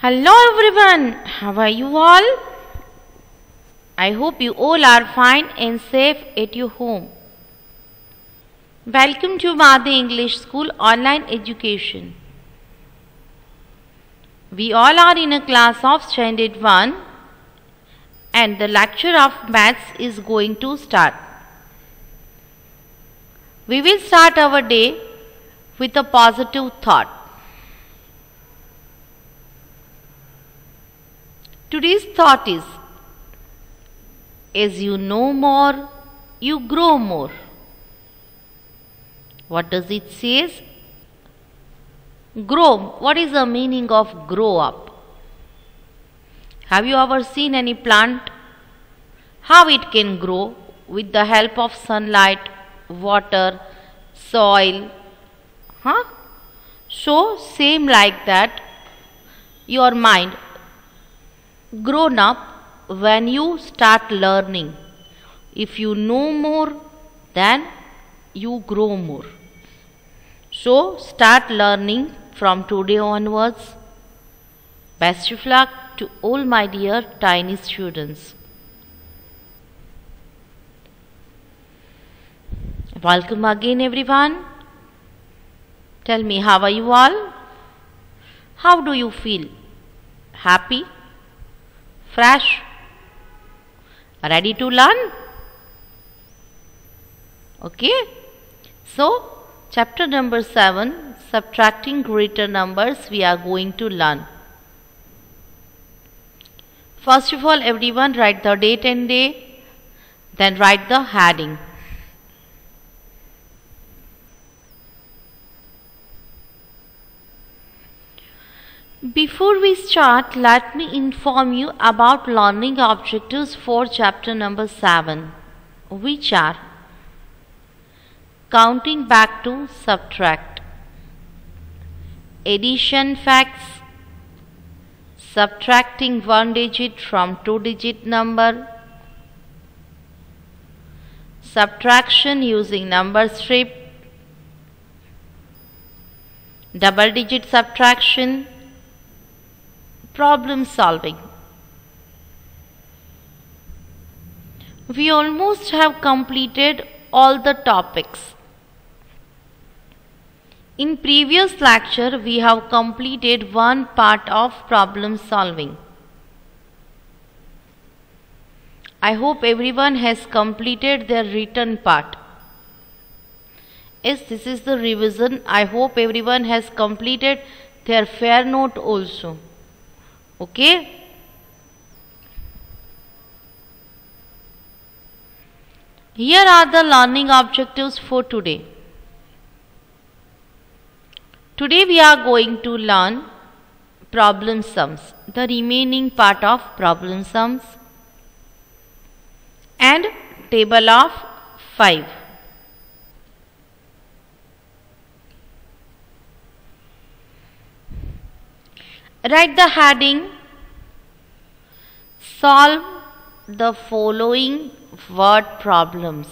Hello everyone, how are you all? I hope you all are fine and safe at your home. Welcome to Madhi English School online education. We all are in a class of Standard 1 and the lecture of maths is going to start. We will start our day with a positive thought. Today's thought is, as you know more, you grow more. What does it say? Grow. What is the meaning of grow up? Have you ever seen any plant? How it can grow with the help of sunlight, water, soil? So same like that, your mind grown up when you start learning. If you know more, then you grow more. So start learning from today onwards. Best of luck to all my dear tiny students. Welcome again everyone. Tell me, how are you all? How do you feel? Happy? Fresh? Ready to learn? Okay. So, chapter number 7, subtracting greater numbers, we are going to learn. First of all, everyone write the date and day, then write the heading. Before we start, let me inform you about learning objectives for chapter number 7, which are counting back to subtract, addition facts, subtracting one digit from two-digit number, subtraction using number strip, double-digit subtraction, problem solving. We almost have completed all the topics. In previous lecture, we have completed one part of problem solving. I hope everyone has completed their written part. Yes, this is the revision. I hope everyone has completed their fair note also. Okay. Here are the learning objectives for today. Today we are going to learn problem sums, the remaining part of problem sums, and table of 5. Write the heading, solve the following word problems.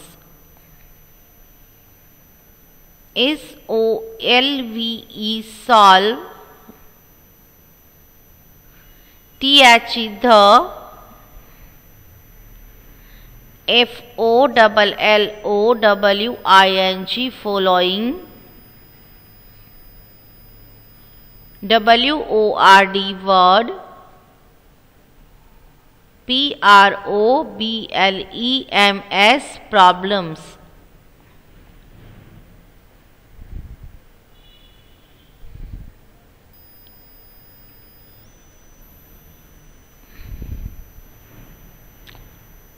SOLVE, solve, THE, the, FOLLOWING, following, WORD, word, PROBLEMS, problems.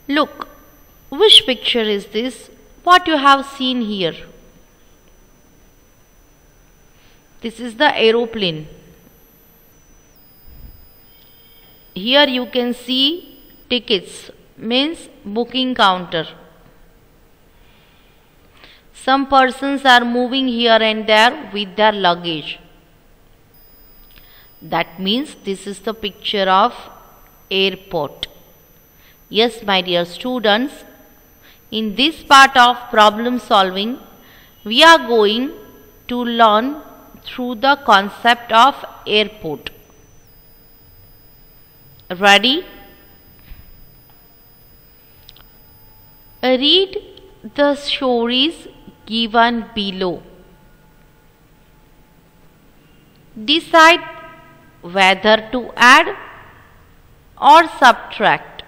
Look, which picture is this? What you have seen here? This is the aeroplane. Here you can see tickets, means booking counter. Some persons are moving here and there with their luggage. That means this is the picture of airport. Yes, my dear students, in this part of problem solving, we are going to learn through the concept of airport. Ready? Read the stories given below. Decide whether to add or subtract.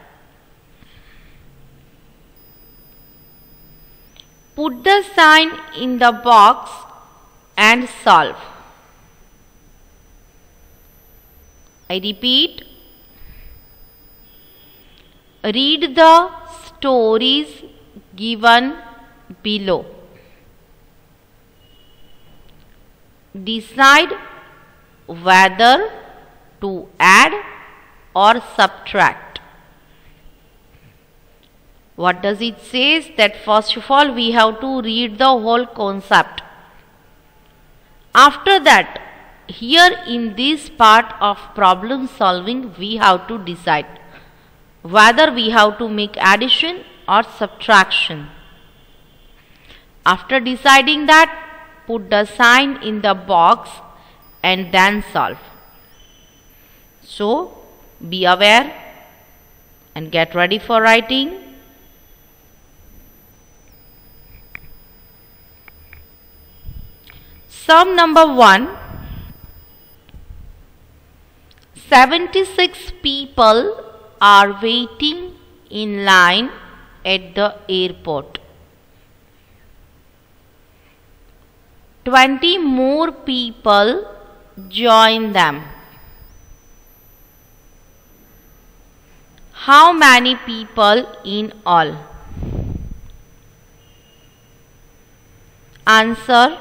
Put the sign in the box and solve. I repeat. Read the stories given below. Decide whether to add or subtract. What does it say? That first of all we have to read the whole concept. After that, here in this part of problem solving, we have to decide whether we have to make addition or subtraction. After deciding that, put the sign in the box and then solve. So, be aware and get ready for writing. Sum number 1. 76 people are waiting in line at the airport. 20 more people join them. How many people in all? Answer: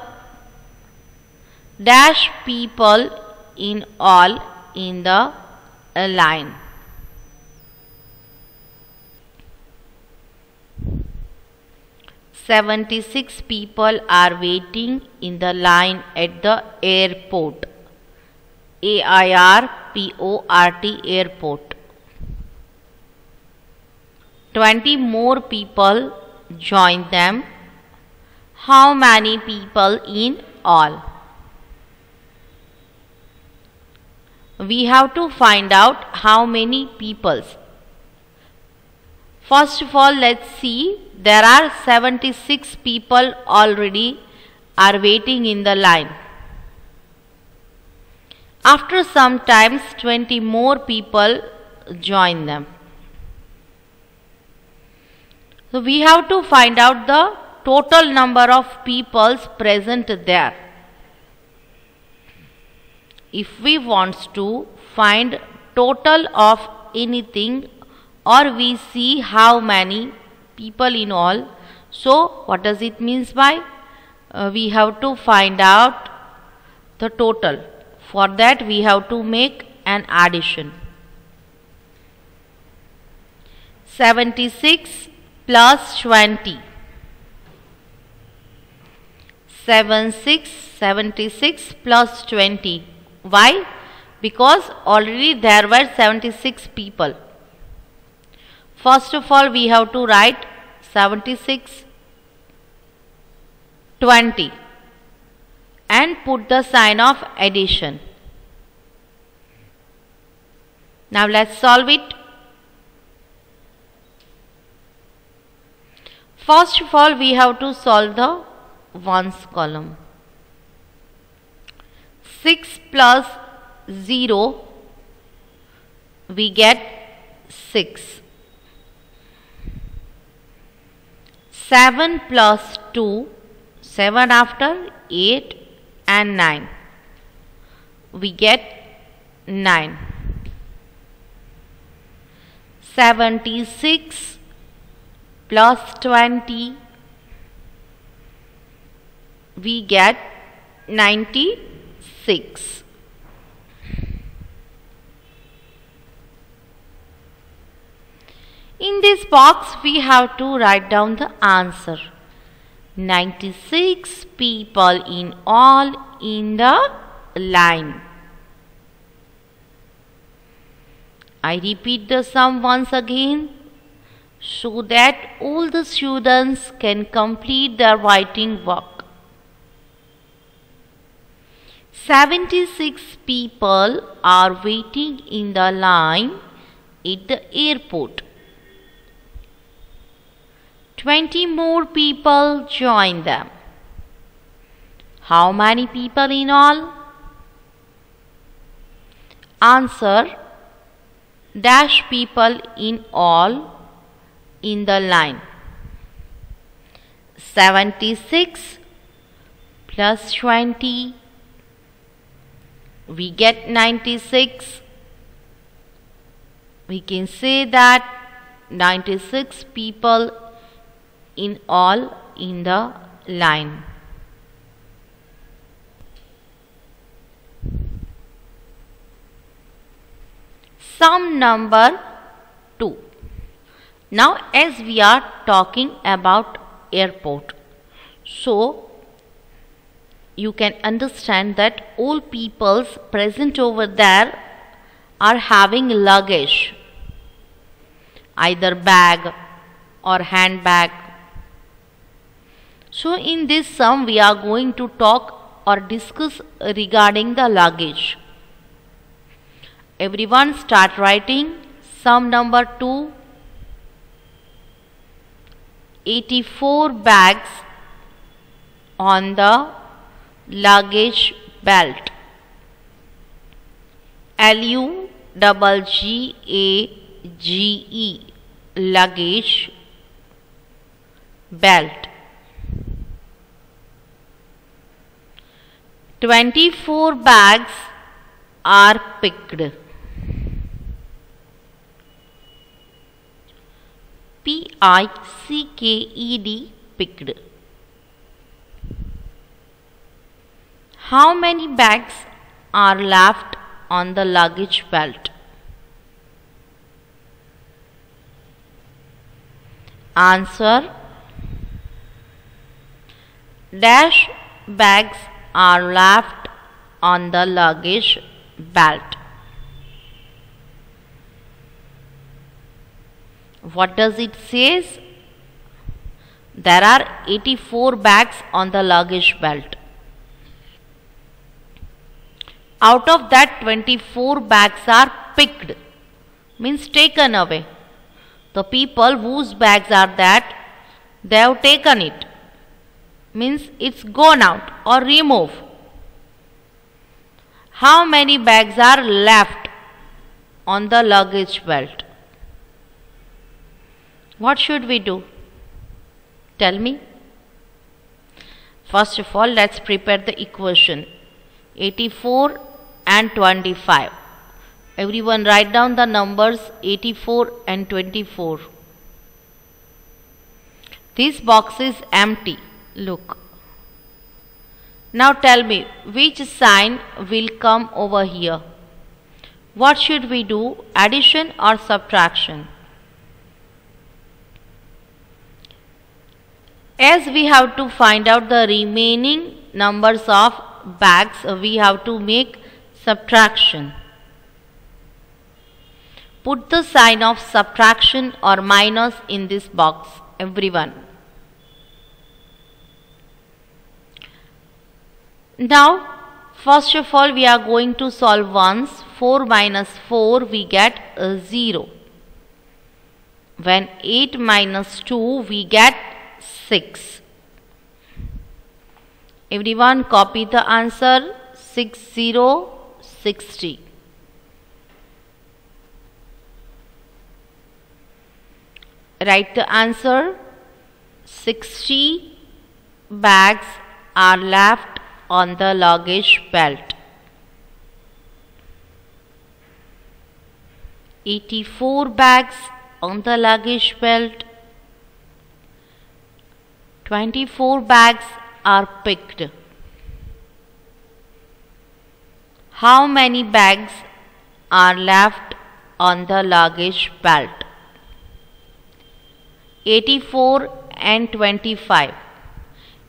dash people in all in the line. "76 people are waiting in the line at the airport." AIRPORT, airport. 20 more people join them. How many people in all? We have to find out how many people. First of all, let's see. There are 76 people already are waiting in the line. After some time, 20 more people join them. So we have to find out the total number of people present there. If we want to find total of anything, or we see how many people in all, so what does it means by? We have to find out the total. For that we have to make an addition. 76 plus 20. 76 plus 20. Why? Because already there were 76 people. First of all, we have to write 76, 20 and put the sign of addition. Now let's solve it. First of all, we have to solve the ones column. 6 plus 0, we get 6. 7 plus 2, 7 after 8 and 9, we get 9. 76 plus 20, we get 96. In this box, we have to write down the answer. 96 people in all in the line. I repeat the sum once again so that all the students can complete their writing work. 76 people are waiting in the line at the airport. 20 more people joined them. How many people in all? Answer: dash people in all in the line. 76 plus 20, we get 96. We can say that 96 people in all in the line. Sum number 2. Now as we are talking about airport, so you can understand that all peoples present over there are having luggage, either bag or handbag. So in this sum we are going to talk or discuss regarding the luggage. Everyone start writing sum number 2. 84 bags on the luggage belt. LUGGAGE, luggage belt. 24 bags are picked. PICKED, picked. How many bags are left on the luggage belt? Answer: dash bags are left on the luggage belt. What does it says? There are 84 bags on the luggage belt. Out of that 24 bags are picked, means taken away. The people whose bags are that, they have taken it, means it's gone out or removed. How many bags are left on the luggage belt? What should we do? Tell me. First of all, let's prepare the equation. 84 and 25. Everyone write down the numbers 84 and 24. This box is empty. Look. Now tell me, which sign will come over here? What should we do? Addition or subtraction? As we have to find out the remaining numbers of bags, we have to make subtraction. Put the sign of subtraction or minus in this box, everyone. Now, first of all, we are going to solve ones. 4 minus 4, we get 0. When 8 minus 2, we get 6. Everyone copy the answer. 60. Write the answer. 60 bags are left on the luggage belt. 84 bags on the luggage belt. 24 bags are picked. How many bags are left on the luggage belt? 84 and 25.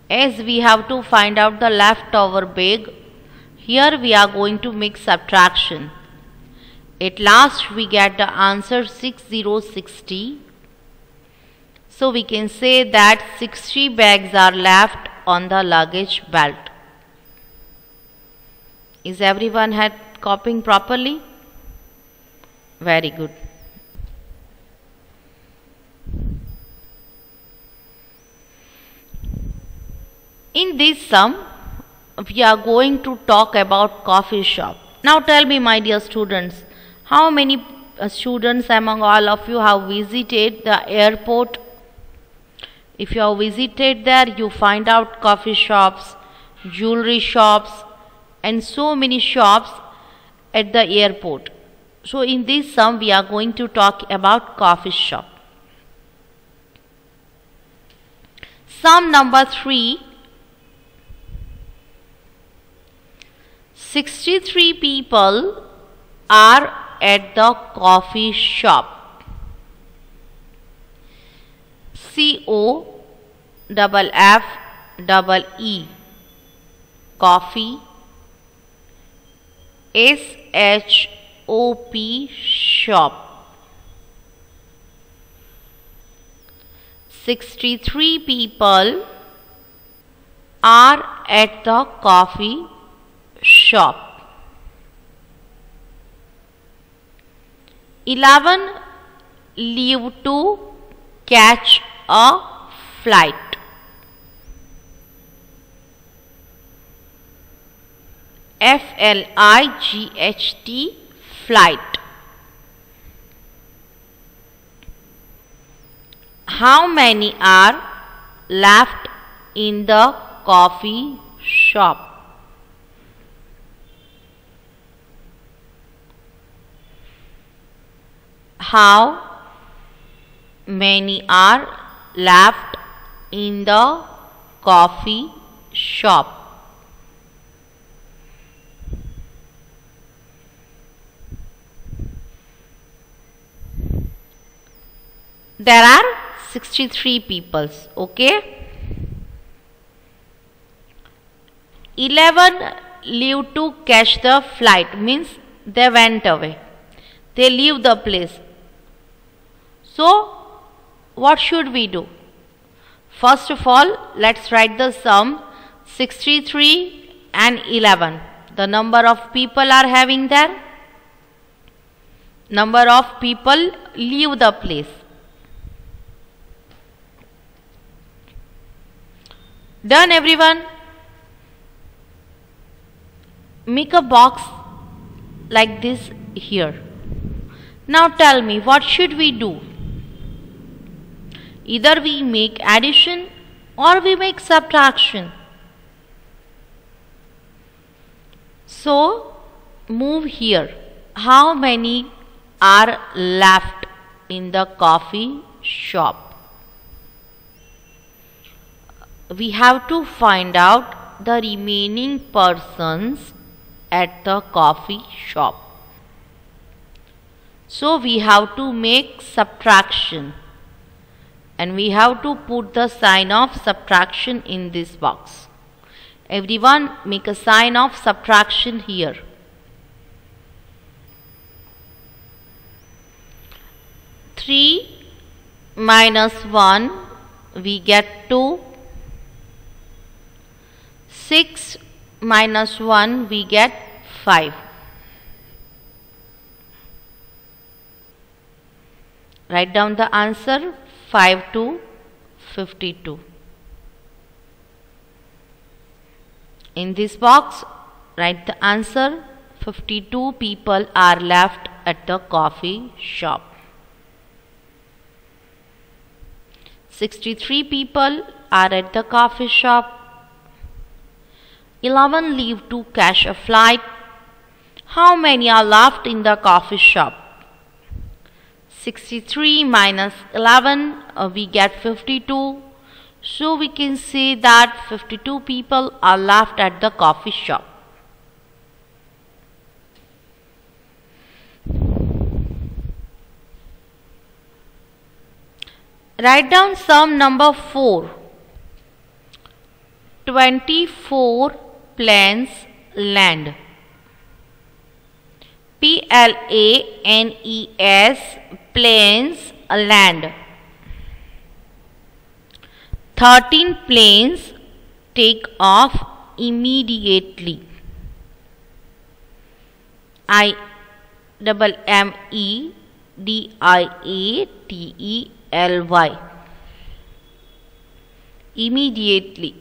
As we have to find out the leftover bag, here we are going to make subtraction. At last we get the answer 6060. So we can say that 60 bags are left on the luggage belt. Is everyone had copying properly? Very good. In this sum, we are going to talk about coffee shop. Now tell me, my dear students, how many students among all of you have visited the airport? If you have visited there, you find out coffee shops, jewelry shops, and so many shops at the airport. So in this sum, we are going to talk about coffee shop. Sum number 3. 63 people are at the coffee shop. COFFE coffee, SHOP shop. 63 people are at the coffee shop. 11 leave to catch a flight. FLIGHT flight. How many are left in the coffee shop? How many are left in the coffee shop? There are 63 people, okay? 11 leave to catch the flight, means they went away. They leave the place. So, what should we do? First of all, let's write the sum 63 and 11. The number of people are having there. Number of people leave the place. Done, everyone? Make a box like this here. Now tell me, what should we do? Either we make addition or we make subtraction. So, move here. How many are left in the coffee shop? We have to find out the remaining persons at the coffee shop. So we have to make subtraction, and we have to put the sign of subtraction in this box. Everyone make a sign of subtraction here. Three minus 1, we get 2. 6 minus 1, we get 5. Write down the answer, 5 to 52. In this box, write the answer, 52 people are left at the coffee shop. 63 people are at the coffee shop. 11 leave to catch a flight. How many are left in the coffee shop? 63 minus 11, we get 52. So we can say that 52 people are left at the coffee shop. Write down sum number 4. 24 planes land. PLANES, planes land. 13 planes take off immediately. IMMEDIATELY, immediately.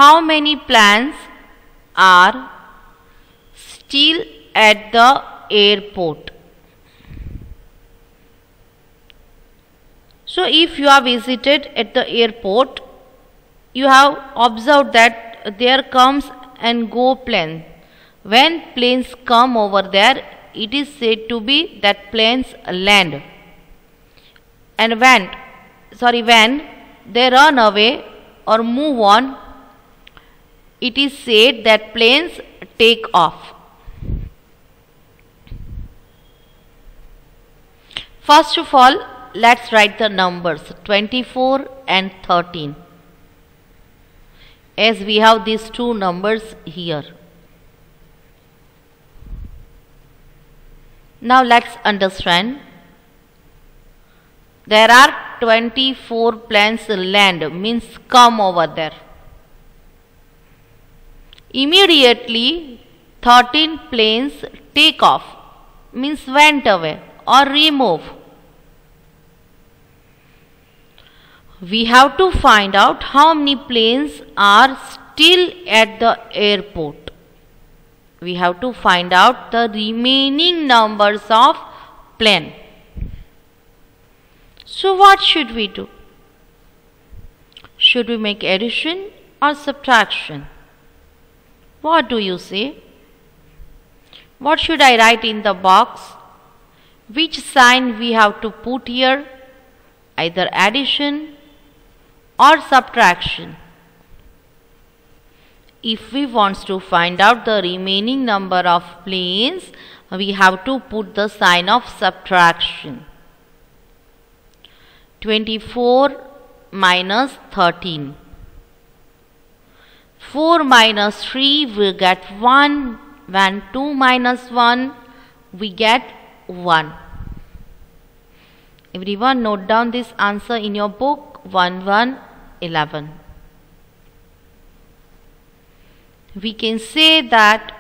how many planes are still at the airport? So if you are visited at the airport, you have observed that there comes and go plane. When planes come over there, it is said to be that planes land. And when they run away or move on, it is said that planes take off. First of all, let's write the numbers 24 and 13, as we have these two numbers here. Now let's understand. There are 24 planes land, means come over there. Immediately 13 planes take off, means went away or remove. We have to find out how many planes are still at the airport. We have to find out the remaining numbers of planes. So what should we do? Should we make addition or subtraction? What do you say? What should I write in the box? Which sign we have to put here? Either addition or subtraction. If we want to find out the remaining number of planes, we have to put the sign of subtraction. 24 minus 13. 4 minus 3, we get 1. When 2 minus 1, we get 1. Everyone note down this answer in your book. 1, 1, 11. We can say that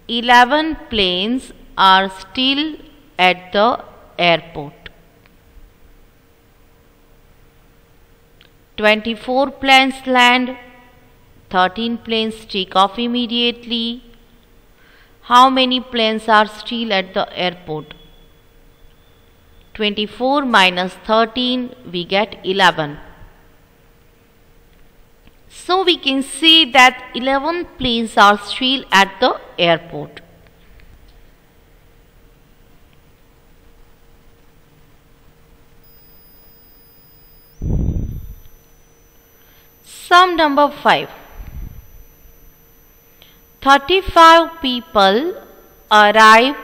11 planes are still at the airport. 24 planes land, 13 planes take off immediately. How many planes are still at the airport? 24 minus 13, we get 11. So we can say that 11 planes are still at the airport. Sum number 5. 35 people arrive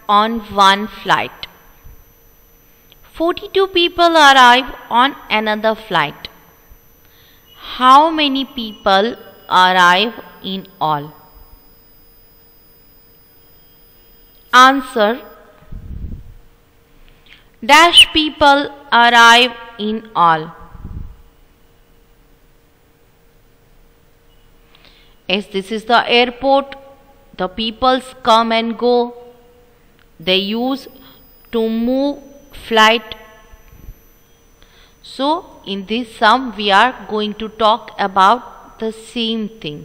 on one flight. 42 people arrive on another flight. How many people arrive in all? Answer: dash people arrive in all. As this is the airport, the peoples come and go. They use to move flight. So in this sum we are going to talk about the same thing.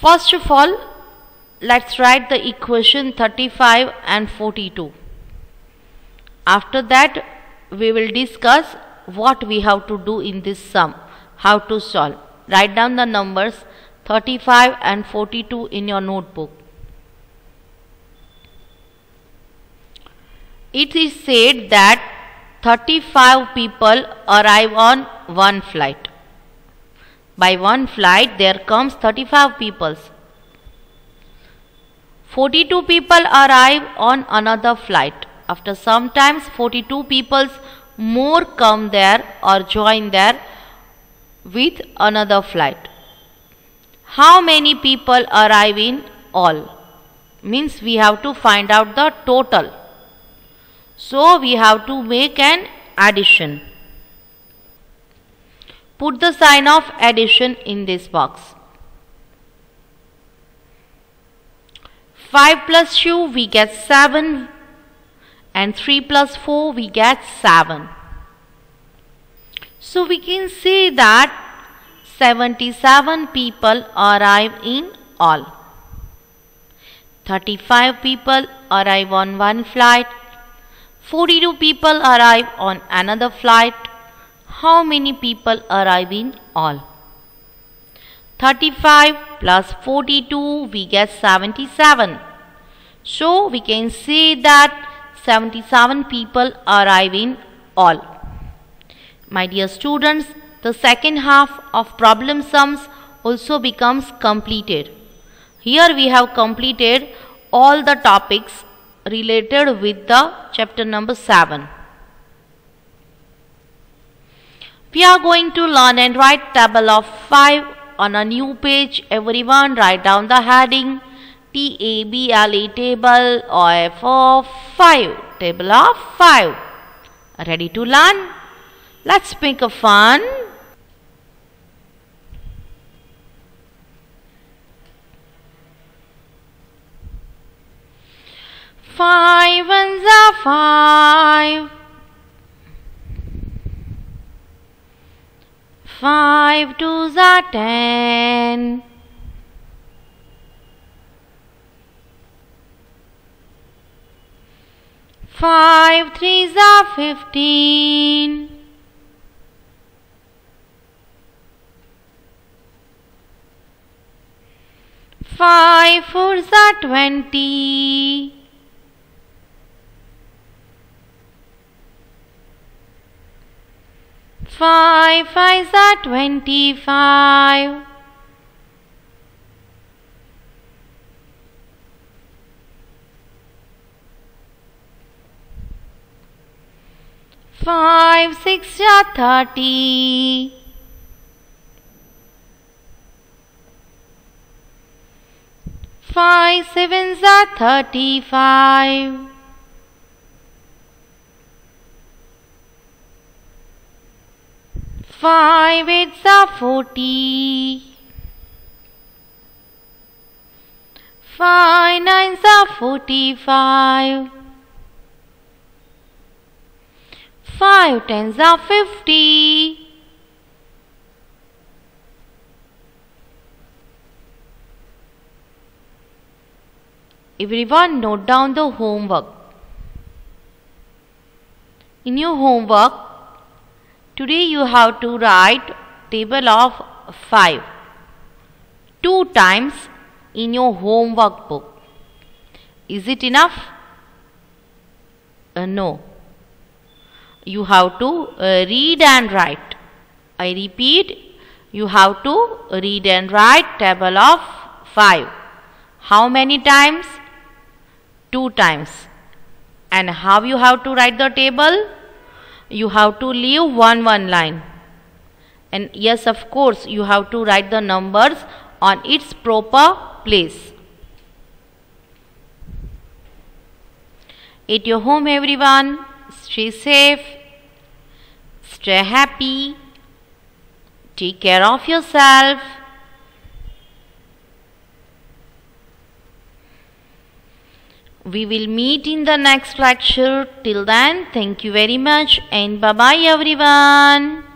First of all, let's write the equation 35 and 42. After that, we will discuss what we have to do in this sum, how to solve. Write down the numbers 35 and 42 in your notebook. It is said that 35 people arrive on one flight. By one flight there comes 35 people. 42 people arrive on another flight. After some times 42 people more come there or join there with another flight. How many people arrive in all? Means we have to find out the total. So we have to make an addition. Put the sign of addition in this box. 5 plus 2 we get 7, and 3 plus 4 we get 7. So we can say that 77 people arrive in all. 35 people arrive on one flight. 42 people arrive on another flight. How many people arrive in all? 35 plus 42, we get 77. So we can say that 77 people arrive in all. My dear students, the second half of problem sums also becomes completed. Here we have completed all the topics related with the chapter number 7. We are going to learn and write table of 5 on a new page. Everyone write down the heading TABLE, table of 5. Table of 5. Ready to learn? Let's make a fun. Five ones are 5. 5 twos are 10. 5 threes are 15. 5 fours are 20. 5 fives are 25. 5 6 are 30. 5 sevens are 35. 5 eights are 40. 5 nines are 45. 5 tens are 50. Everyone note down the homework. In your homework, today you have to write table of 5 2 times in your homework book. Is it enough? No. You have to read and write. I repeat, you have to read and write table of 5. How many times? 2 times. And how you have to write the table? You have to leave one line. And yes, of course, you have to write the numbers on its proper place. At your home, everyone, stay safe, stay happy, take care of yourself. We will meet in the next lecture. Till then, thank you very much and bye-bye everyone.